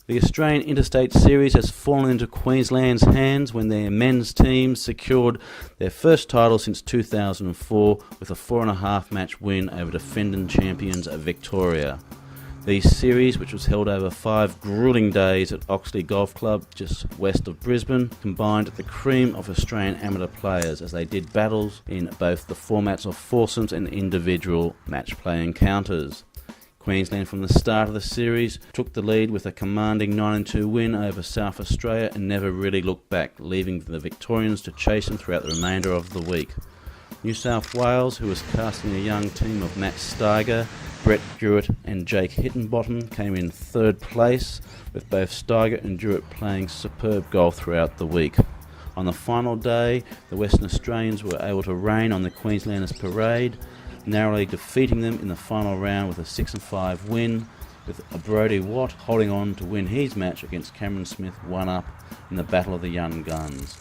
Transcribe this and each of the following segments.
The Australian Interstate Series has fallen into Queensland's hands when their men's team secured their first title since 2004 with a 4.5 match win over defending champions Victoria. The series, which was held over 5 gruelling days at Oxley Golf Club just west of Brisbane, combined the cream of Australian amateur players as they did battles in both the formats of foursomes and individual match play encounters. Queensland from the start of the series took the lead with a commanding 9-2 win over South Australia and never really looked back, leaving the Victorians to chase them throughout the remainder of the week. New South Wales, who was casting a young team of Matt Steiger, Brett Jewett and Jake Hickenbottom, came in third place, with both Steiger and Jewett playing superb golf throughout the week. On the final day, the Western Australians were able to rain on the Queenslanders' parade, narrowly defeating them in the final round with a 6-5 win, with Brodie Watt holding on to win his match against Cameron Smith 1-up in the Battle of the Young Guns.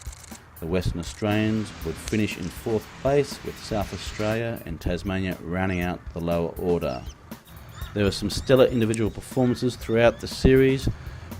The Western Australians would finish in 4th place, with South Australia and Tasmania rounding out the lower order. There were some stellar individual performances throughout the series.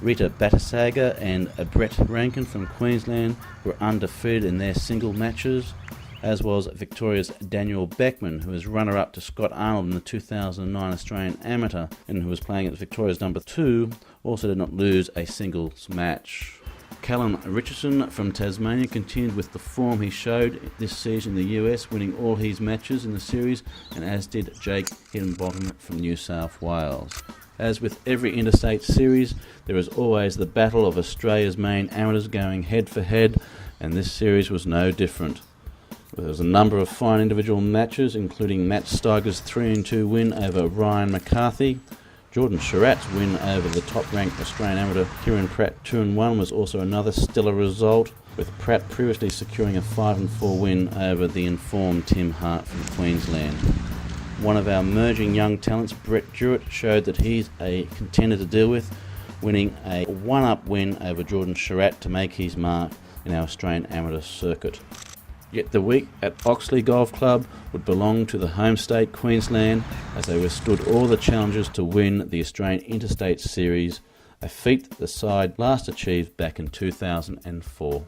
Rita Batasaga and Brett Rankin from Queensland were undefeated in their single matches, as was Victoria's Daniel Beckman, who was runner-up to Scott Arnold in the 2009 Australian Amateur and who was playing at Victoria's number 2, also did not lose a singles match. Callum Richardson from Tasmania continued with the form he showed this season in the US, winning all his matches in the series, and as did Jake Hickenbottom from New South Wales. As with every interstate series, there is always the battle of Australia's main amateurs going head for head, and this series was no different. There was a number of fine individual matches, including Matt Steiger's 3-2 win over Ryan McCarthy. Jordan Surratt's win over the top-ranked Australian amateur Kieran Pratt 2-1 was also another stellar result, with Pratt previously securing a 5-4 win over the informed Tim Hart from Queensland. One of our emerging young talents, Brett Jewett, showed that he's a contender to deal with, winning a 1-up win over Jordan Surratt to make his mark in our Australian amateur circuit. Yet the week at Oxley Golf Club would belong to the home state Queensland, as they withstood all the challenges to win the Australian Interstate Series, a feat the side last achieved back in 2004.